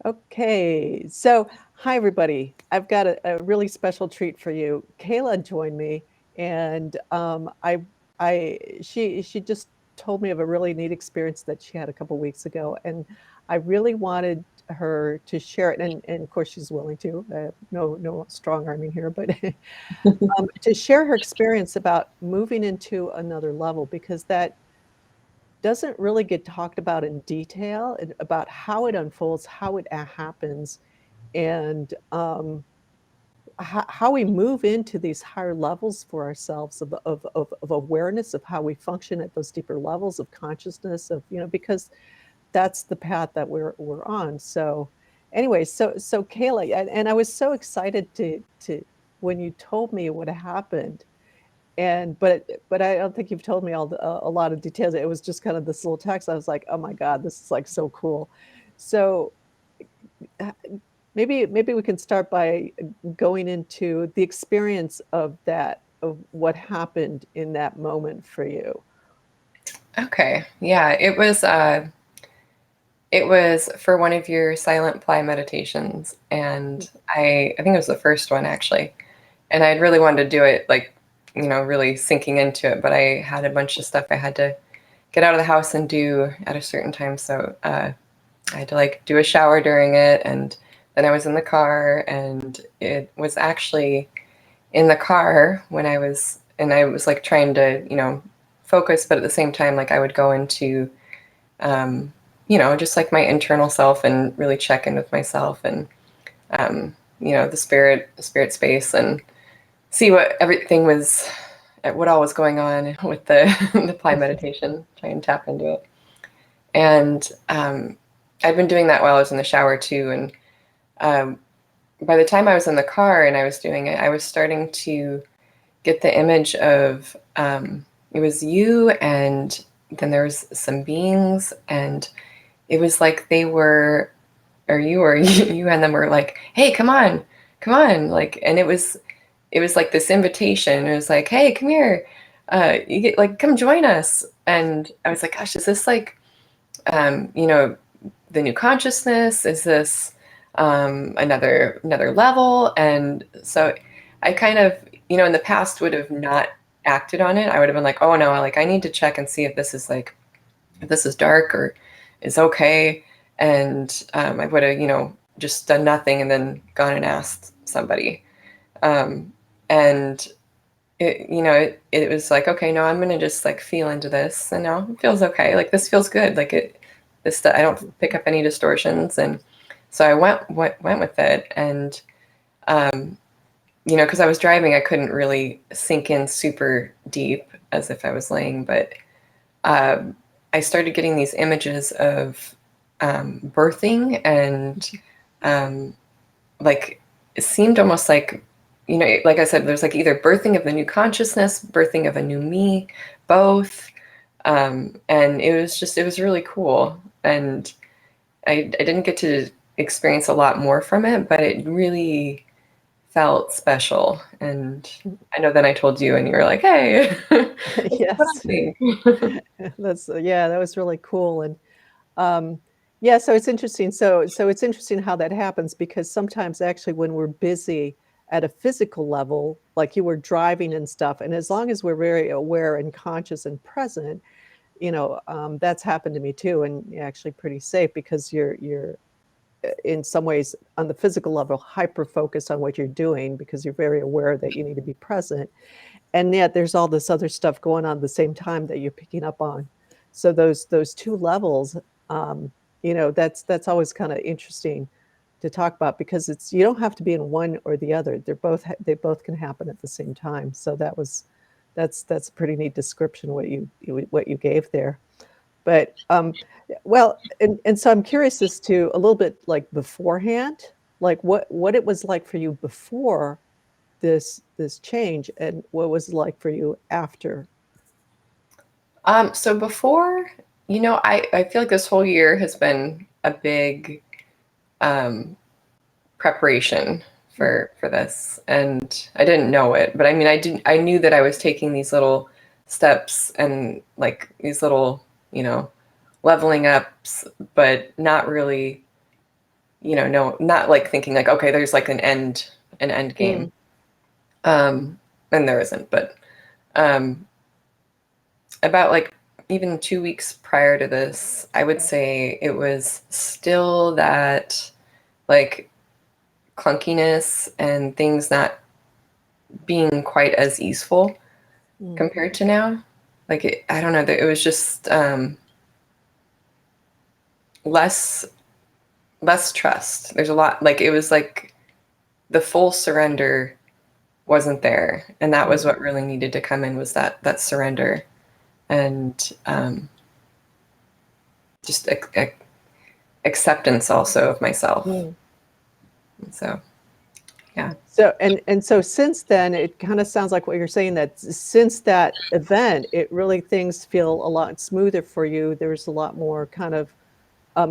Okay, so hi everybody. I've got a really special treat for you. Kayla joined me, and she just told me of a really neat experience that she had a couple weeks ago, and I really wanted her to share it, and of course she's willing to. No strong arming here, but to share her experience about moving into another level because that doesn't really get talked about in detail about how it unfolds, how it happens, and how we move into these higher levels for ourselves of awareness of how we function at those deeper levels of consciousness of because that's the path that we're on. So anyway, so Kayla, and I was so excited to when you told me what happened, and but I don't think you've told me a lot of details. It was just kind of this little text. I was like, oh my God, this is like so cool. So uh, maybe we can start by going into the experience of that, of what happened in that moment for you. Okay. Yeah, it was for one of your silent ply meditations, and I think it was the first one actually. And I'd really wanted to do it like, really sinking into it, but I had a bunch of stuff I had to get out of the house and do at a certain time. So I had to like do a shower during it, and then I was in the car, and it was actually in the car when I was like trying to, focus, but at the same time, like I would go into, um, just like my internal self and really check in with myself and, the spirit space and see what all was going on with the, the ply meditation, try and tap into it. And I'd been doing that while I was in the shower too. And um, by the time I was in the car and I was doing it, I was starting to get the image of it was you, and then there was some beings, and it was like they were, or you were you and them were like, hey, come on, like, and it was like this invitation. It was like, hey, come here, you get like, come join us. And I was like, gosh, is this like um, you know, the new consciousness? Is this another level? And so I kind of, in the past would have not acted on it. I would have been like, oh no, like I need to check and see if this is like, if this is dark or is okay. And I would have, just done nothing and then gone and asked somebody. Um, and it was like, okay, no, I'm gonna just like feel into this, and now it feels okay. Like this feels good. Like I don't pick up any distortions, and so I went with it, and um, because I was driving, I couldn't really sink in super deep as if I was laying, but I started getting these images of birthing, and um, like it seemed almost like, like I said, there's like either birthing of the new consciousness, birthing of a new me, both. And it was really cool. And I didn't get to experience a lot more from it, but it really felt special. And I know then I told you, and you were like, hey, this is what I Yes. think. That's yeah, that was really cool. And um yeah, so it's interesting. So it's interesting how that happens because sometimes actually when we're busy at a physical level, like you were driving and stuff, and as long as we're very aware and conscious and present, that's happened to me too, and actually pretty safe because you're in some ways on the physical level hyper focused on what you're doing because you're very aware that you need to be present, and yet there's all this other stuff going on at the same time that you're picking up on. So those two levels, um, that's always kind of interesting to talk about because it's you don't have to be in one or the other. They both can happen at the same time. So that's a pretty neat description what you gave there. But well, and so I'm curious as to a little bit like beforehand, like what it was like for you before this change and what was it like for you after. So before, I feel like this whole year has been a big um, preparation for this, and I didn't know it, but I mean, I knew that I was taking these little steps and like these little, leveling ups, but not really, no, not like thinking like, okay, there's like an end game. Mm, Um, and there isn't, but um, about like even 2 weeks prior to this, I would say it was still that like clunkiness and things not being quite as easeful mm, compared to now. Like I don't know, it was just less less trust. There's a lot like it was like the full surrender wasn't there, and that was mm, what really needed to come in was that surrender and just acceptance also of myself. mm. So yeah, So and so since then, it kind of sounds like what you're saying that since that event, it really things feel a lot smoother for you. There's a lot more kind of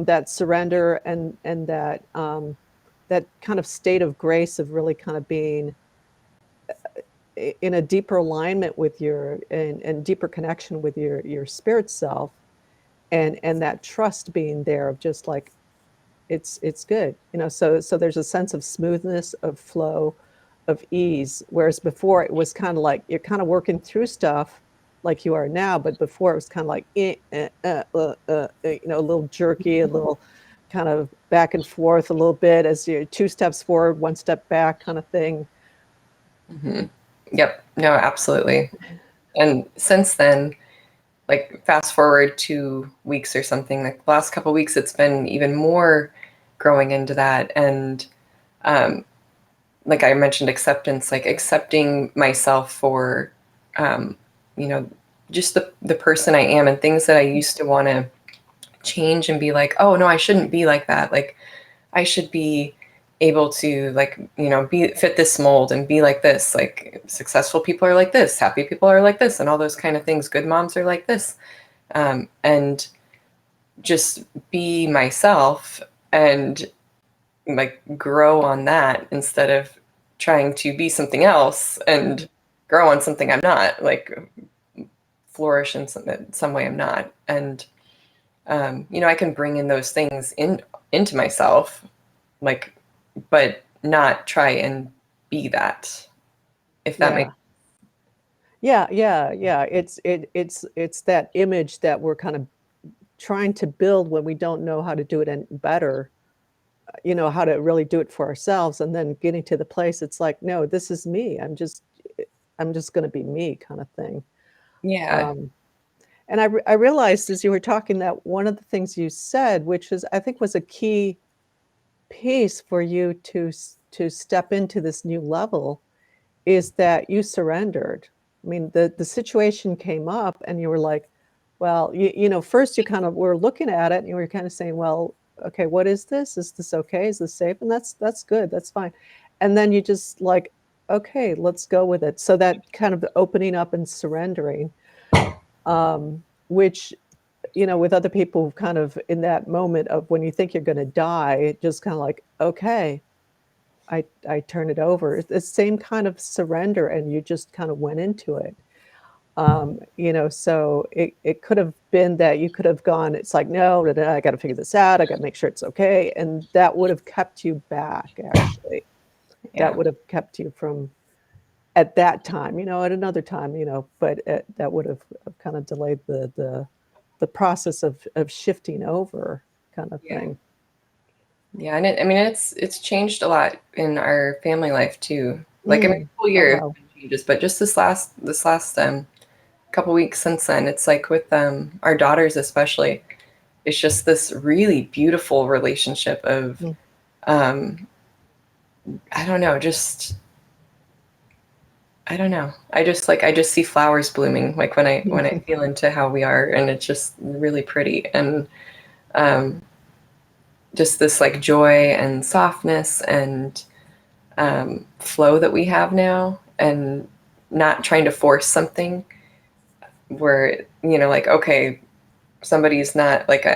that surrender and that that kind of state of grace of really kind of being in a deeper alignment with your and deeper connection with your spirit self and that trust being there of just like it's good, you know. So there's a sense of smoothness, of flow, of ease, whereas before it was kind of like you're kind of working through stuff like you are now, but before it was kind of like you know, a little jerky, a little kind of back and forth a little bit as you two steps forward, one step back kind of thing. hmm, yep, no, absolutely. And since then, like fast forward 2 weeks or something, like the last couple weeks, it's been even more growing into that. And um, like I mentioned, acceptance, like accepting myself for, um, you know, just the person I am and things that I used to want to change and be like, oh no, I shouldn't be like that. Like I should be able to like, be fit this mold and be like this. Like successful people are like this, happy people are like this, and all those kind of things. Good moms are like this. And just be myself and like grow on that instead of trying to be something else and grow on something I'm not, like flourish in some way I'm not. And I can bring in those things into myself, like, but not try and be that, if that makes. Yeah. Yeah. It's that image that we're kind of trying to build when we don't know how to do it any better, you know, how to really do it for ourselves, and then getting to the place it's like, no, this is me. I'm just going to be me kind of thing. Yeah. Um, and I realized as you were talking that one of the things you said, which is I think was a key piece for you to step into this new level, is that you surrendered. I mean, the situation came up and you were like, well, you know, first you kind of were looking at it and you were kind of saying, well, okay, what is this? Is this okay? Is this safe? And that's good. That's fine. And then you just like, okay, let's go with it. So that kind of opening up and surrendering, which, you know, with other people kind of in that moment of when you think you're going to die, it just kind of like, okay, I turn it over. It's the same kind of surrender, and you just kind of went into it. You know, so it could have been that you could have gone, it's like, no, I got to figure this out. I got to make sure it's okay. And that would have kept you back, actually. That Yeah. would have kept you from at that time, you know, at another time, you know, but that would have kind of delayed the process of shifting over kind of Yeah. thing. Yeah, and I mean, it's changed a lot in our family life too. Like, I mean, Mm. whole Oh, year has wow. been changes, but just this last couple weeks since then, it's like with our daughters especially, it's just this really beautiful relationship of Mm. um, I don't know, just I don't know. I just see flowers blooming like when I feel into how we are, and it's just really pretty and um, just this like joy and softness and flow that we have now, and not trying to force something where like okay, somebody's not like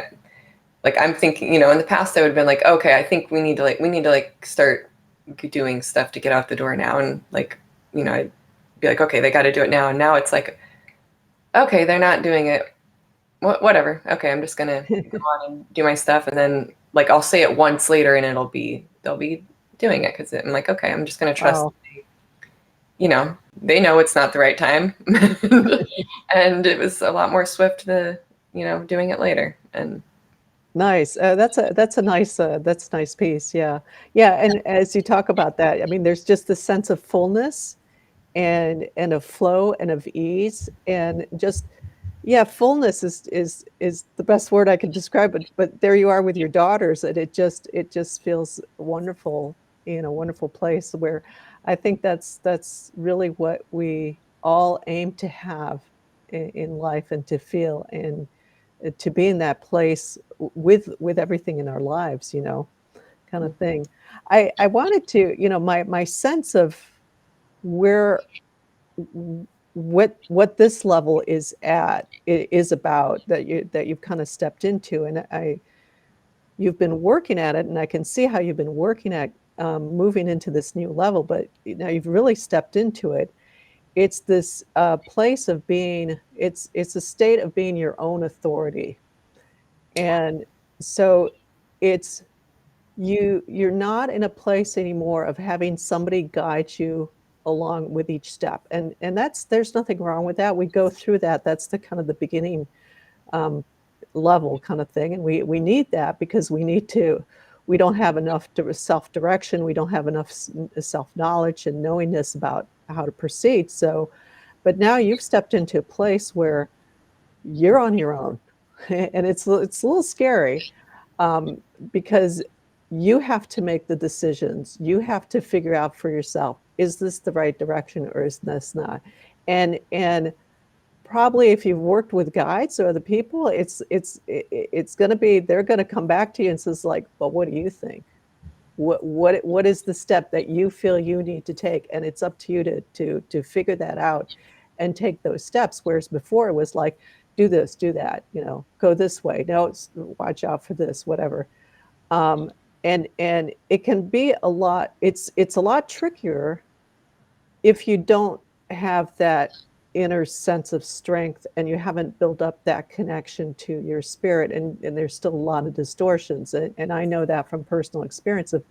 I'm thinking, in the past I would have been like, okay, I think we need to start doing stuff to get out the door now, and like I'd be like, okay, they got to do it now, and now it's like, okay, they're not doing it, whatever, okay, I'm just gonna go on and do my stuff, and then like I'll say it once later and they'll be doing it because I'm like, okay, I'm just gonna trust, Wow. they know it's not the right time. And it was a lot more swift doing it later. And Nice. That's a nice piece. Yeah. Yeah. And as you talk about that, I mean, there's just this sense of fullness and of flow and of ease and just yeah, fullness is the best word I could describe it. But there you are with your daughters, and it just feels wonderful in a wonderful place where I think that's really what we all aim to have in life and to feel and to be in that place with everything in our lives, kind of thing. I wanted to, my sense of where what this level is is about that you've kind of stepped into, and you've been working at it, and I can see how you've been working at moving into this new level, but now you've really stepped into it. It's this place of being. It's a state of being your own authority, and so it's you're not in a place anymore of having somebody guide you along with each step, and that's there's nothing wrong with that. We go through that. That's the kind of the beginning um, level kind of thing, and we need that because we don't have enough self-direction. We don't have enough self-knowledge and knowingness about how to proceed. So, but now you've stepped into a place where you're on your own, and it's a little scary um, because you have to make the decisions. You have to figure out for yourself: is this the right direction or is this not? And probably if you've worked with guides or other people, it's going to be they're going to come back to you and says like, "Well, what do you think? What is the step that you feel you need to take?" And it's up to you to figure that out and take those steps. Whereas before it was like, do this, do that, go this way. No, watch out for this, whatever. Um, and it can be a lot. It's a lot trickier if you don't have that inner sense of strength and you haven't built up that connection to your spirit, and there's still a lot of distortions, and I know that from personal experience of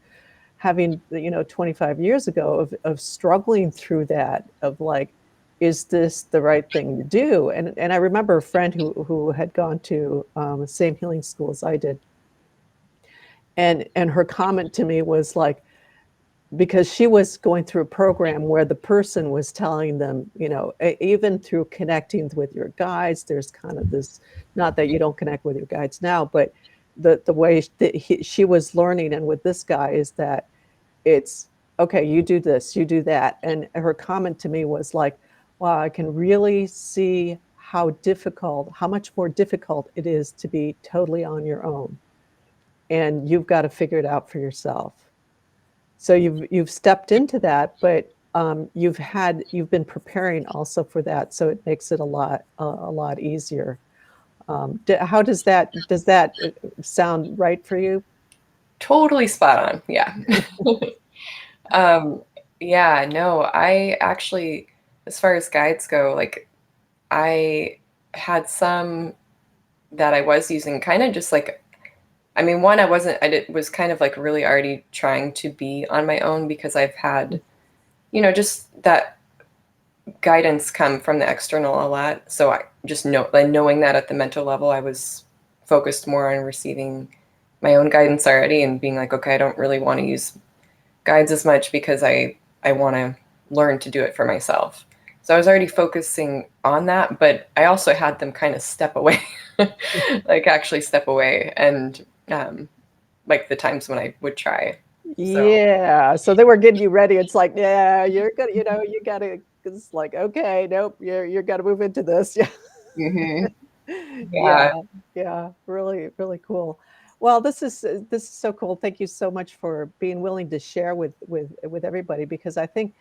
having 25 years ago of struggling through that of like, is this the right thing to do? And I remember a friend who had gone to the same healing school as I did, and her comment to me was like, because she was going through a program where the person was telling them, even through connecting with your guides, there's kind of this, not that you don't connect with your guides now, but the way that she was learning, and with this guy, is that it's okay, you do this, you do that. And her comment to me was like, wow, I can really see how much more difficult it is to be totally on your own. And you've got to figure it out for yourself. So you've stepped into that, but you've been preparing also for that, so it makes it a lot easier. How does that sound right for you? totally spot on. Yeah. um, yeah, no, I actually, as far as guides go, like I had some that I was using kind of just like, I mean, one, was kind of like really already trying to be on my own because I've had, just that guidance come from the external a lot. So I just knowing that at the mental level, I was focused more on receiving my own guidance already and being like, okay, I don't really want to use guides as much because I want to learn to do it for myself. So I was already focusing on that, but I also had them kind of step away, like actually step away, and like the times when I would try. So Yeah, so they were getting you ready. It's like, yeah, you're gonna, you gotta. It's like, okay, nope, you're gotta move into this. Yeah. mhm. Yeah, Yeah, yeah, really, really cool. Well, this is so cool. Thank you so much for being willing to share with everybody, because I think,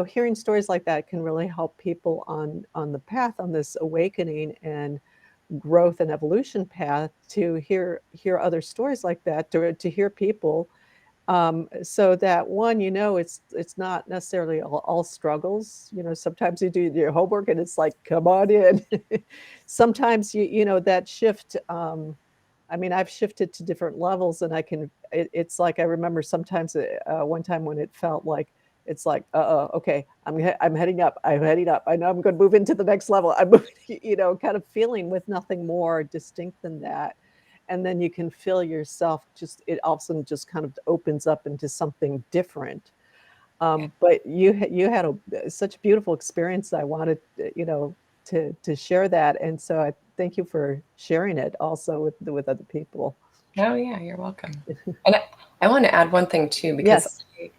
hearing stories like that can really help people on the path, on this awakening and growth and evolution path, to hear other stories like that, to hear people, so that one, it's not necessarily all struggles. Sometimes you do your homework and it's like, come on in. Sometimes that shift, I mean, I've shifted to different levels, and it's like I remember sometimes one time when it felt like it's like, okay, I'm heading up. I'm heading up. I know I'm going to move into the next level. I'm moving, kind of feeling with nothing more distinct than that. And then you can feel yourself just, it all of a sudden just kind of opens up into something different. Yeah. But you had such a beautiful experience. I wanted, to share that, and so I thank you for sharing it also with other people. Oh yeah, you're welcome. And I want to add one thing too, because Yes,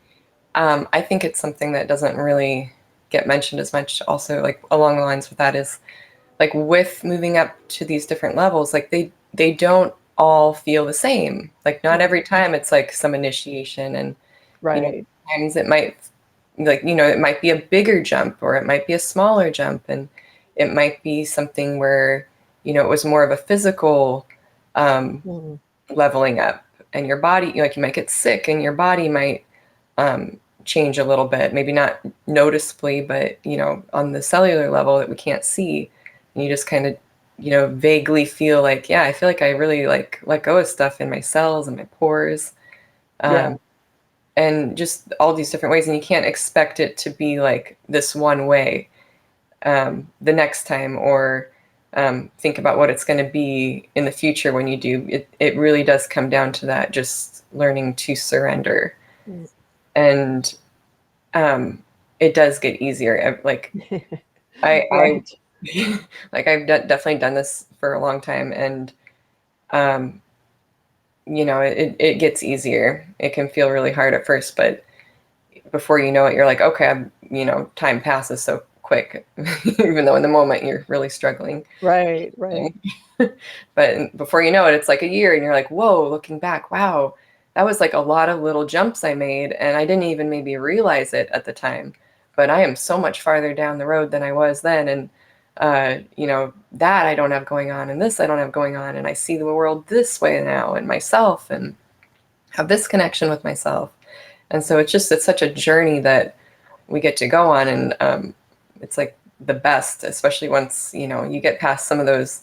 I think it's something that doesn't really get mentioned as much. Also, like along the lines with that is like with moving up to these different levels, like they don't all feel the same. Like not mm, every time it's like some initiation, and right, times it might like it might be a bigger jump or it might be a smaller jump, and it might be something where it was more of a physical um, mm, leveling up, and your body like you might get sick and your body might change a little bit, maybe not noticeably, but on the cellular level that we can't see, and you just kind of vaguely feel like, yeah, I feel like I really like let go of stuff in my cells and my pores, yeah, um, and just all these different ways, and you can't expect it to be like this one way the next time, or think about what it's going to be in the future when you do it. It really does come down to that, just learning to surrender, mm, and um, it does get easier. Like I right, like I've definitely done this for a long time, and um, it gets easier. It can feel really hard at first, but before you know it, you're like, okay, time passes so quick, even though in the moment you're really struggling. right, right, But before you know it, it's like a year, and you're like, whoa, looking back, wow, that was like a lot of little jumps I made, and I didn't even maybe realize it at the time. But I am so much farther down the road than I was then, and that I don't have going on, and this I don't have going on, and I see the world this way now, and myself, and have this connection with myself. And so it's such a journey that we get to go on, and it's like the best, especially once you get past some of those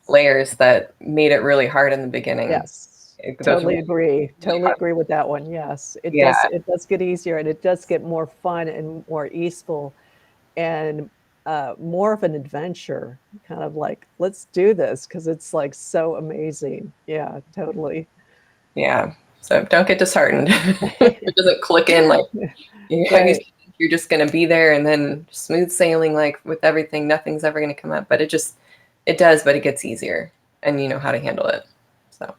layers that made it really hard in the beginning. yes, Those totally really, agree, really totally hard. agree with that one. Yes, Yeah, it does get easier, and it does get more fun and more easeful, and more of an adventure, kind of like, let's do this because it's like so amazing. Yeah, totally. yeah. So don't get disheartened. It doesn't click in like you Right. think you're just going to be there and then smooth sailing, like with everything, nothing's ever going to come up. But it does, but it gets easier, and you know how to handle it. So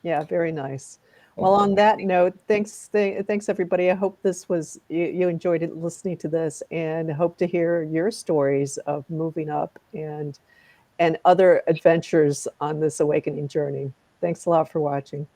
Yeah, very nice. Well, thank you. on that note, thanks everybody. I hope you enjoyed it listening to this, and hope to hear your stories of moving up and other adventures on this awakening journey. Thanks a lot for watching.